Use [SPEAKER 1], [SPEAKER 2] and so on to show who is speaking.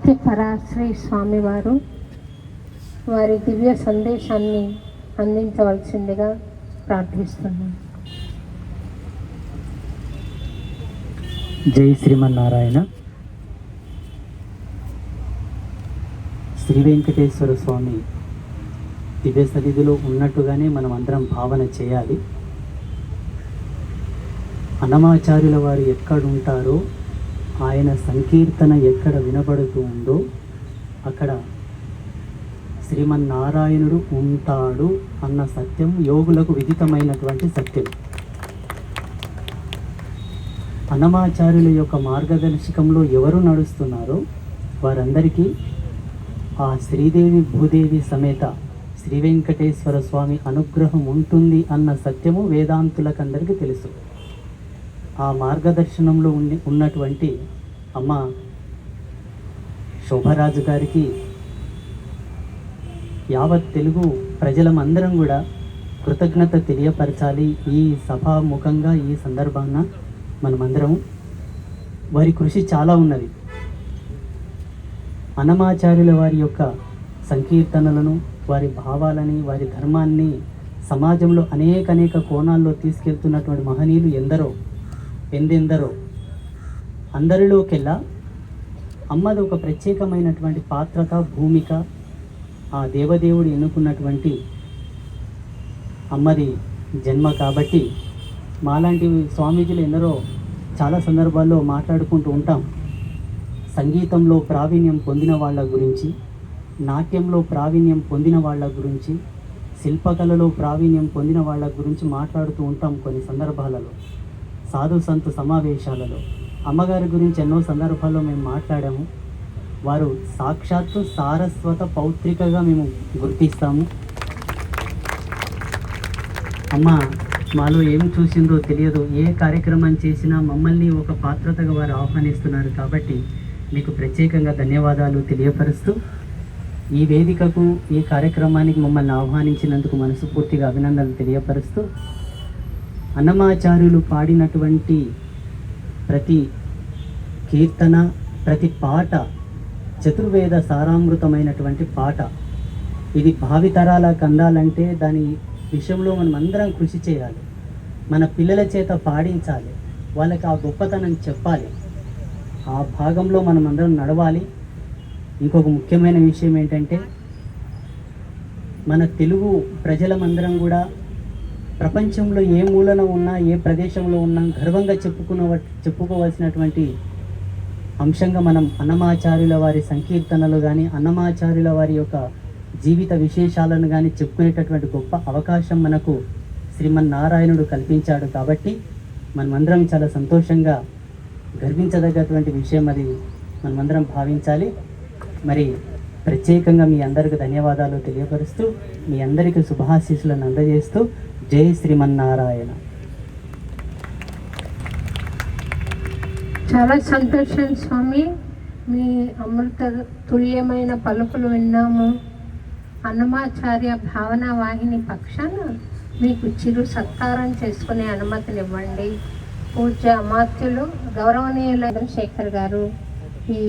[SPEAKER 1] సత్య పరాశ్రీ స్వామివారు వారి దివ్య సందేశాన్ని అందించవలసిందిగా ప్రార్థిస్తున్నాను.
[SPEAKER 2] జై శ్రీమన్నారాయణ. శ్రీ వెంకటేశ్వర స్వామి దివ్య సన్నిధిలో ఉన్నట్టుగానే మనం అందరం భావన చేయాలి. అన్నమాచార్యుల వారు ఎక్కడుంటారో, ఆయన సంకీర్తన ఎక్కడ వినబడుతూ ఉందో అక్కడ శ్రీమన్నారాయణుడు ఉంటాడు అన్న సత్యం యోగులకు విదితమైనటువంటి సత్యం. అన్నమాచార్యుల యొక్క మార్గదర్శకంలో ఎవరు నడుస్తున్నారో వారందరికీ ఆ శ్రీదేవి భూదేవి సమేత శ్రీ వెంకటేశ్వర స్వామి అనుగ్రహం ఉంటుంది అన్న సత్యము వేదాంతులకందరికీ తెలుసు. ఆ మార్గదర్శనంలో ఉన్నటువంటి అమ్మ శోభరాజు గారికి యావత్ తెలుగు ప్రజలమందరం కూడా కృతజ్ఞత తెలియపరచాలి. ఈ సభాముఖంగా ఈ సందర్భాన మనమందరం వారి కృషి చాలా ఉన్నది. అన్నమాచార్యుల వారి యొక్క సంకీర్తనలను, వారి భావాలని, వారి ధర్మాన్ని సమాజంలో అనేక కోణాల్లో తీసుకెళ్తున్నటువంటి మహనీయులు ఎందెందరో. అందరిలోకెల్లా అమ్మది ఒక ప్రత్యేకమైనటువంటి పాత్రత, భూమిక. ఆ దేవదేవుడు ఎన్నుకున్నటువంటి అమ్మది జన్మ కాబట్టి మాలాంటి స్వామీజీలు ఎందరో చాలా సందర్భాల్లో మాట్లాడుకుంటూ ఉంటాం. సంగీతంలో ప్రావీణ్యం పొందిన వాళ్ళ గురించి, నాట్యంలో ప్రావీణ్యం పొందిన వాళ్ళ గురించి, శిల్పకళలో ప్రావీణ్యం పొందిన వాళ్ళ గురించి మాట్లాడుతూ ఉంటాం. కొన్ని సందర్భాలలో సాధు సంతు సమావేశాలలో అమ్మగారి గురించి ఎన్నో సందర్భాల్లో మేము మాట్లాడాము. వారు సాక్షాత్తు సారస్వత పౌత్రికగా మేము గుర్తిస్తాము. అమ్మ మాలో ఏం చూసిందో తెలియదు. ఏ కార్యక్రమం చేసినా మమ్మల్ని ఒక పాత్రతగా వారు ఆహ్వానిస్తున్నారు. కాబట్టి మీకు ప్రత్యేకంగా ధన్యవాదాలు తెలియపరుస్తూ, ఈ వేదికకు, ఈ కార్యక్రమానికి మమ్మల్ని ఆహ్వానించినందుకు మనస్ఫూర్తిగా అభినందనలు తెలియపరుస్తూ, అన్నమాచార్యులు పాడినటువంటి ప్రతి కీర్తన, ప్రతి పాట చతుర్వేద సారామృతమైనటువంటి పాట. ఇది భావితరాలకు అందాలంటే దాని విషయంలో మనం అందరం కృషి చేయాలి. మన పిల్లల చేత పాడించాలి, వాళ్ళకి ఆ గొప్పతనం చెప్పాలి. ఆ భాగంలో మనం అందరం నడవాలి. ఇంకొక ముఖ్యమైన విషయం ఏంటంటే, మన తెలుగు ప్రజలమందరం కూడా ప్రపంచంలో ఏ మూలన ఉన్నా, ఏ ప్రదేశంలో ఉన్నా గర్వంగా చెప్పుకోవాల్సినటువంటి అంశంగా మనం అన్నమాచార్యుల వారి సంకీర్తనలు కానీ, అన్నమాచార్యుల వారి యొక్క జీవిత విశేషాలను కానీ చెప్పుకునేటటువంటి గొప్ప అవకాశం మనకు శ్రీమన్నారాయణుడు కల్పించాడు. కాబట్టి మనమందరం చాలా సంతోషంగా గర్వించదగ్గటువంటి విషయం అది మనమందరం భావించాలి. మరి ప్రత్యేకంగా మీ అందరికీ ధన్యవాదాలు తెలియపరుస్తూ, మీ అందరికీ శుభాశీస్సులను అందజేస్తూ, జై శ్రీమన్నారాయణ.
[SPEAKER 1] చాలా సంతోషం స్వామి, మీ అమృత తుల్యమైన పలుకులు విన్నాము. అన్నమాచార్య భావన వాహిని పక్షాన మీకు చిరు సత్కారం చేసుకునే అనుమతినివ్వండి. పూజ్య అమాత్యులు గౌరవనీయుల శేఖర్ గారు ఈ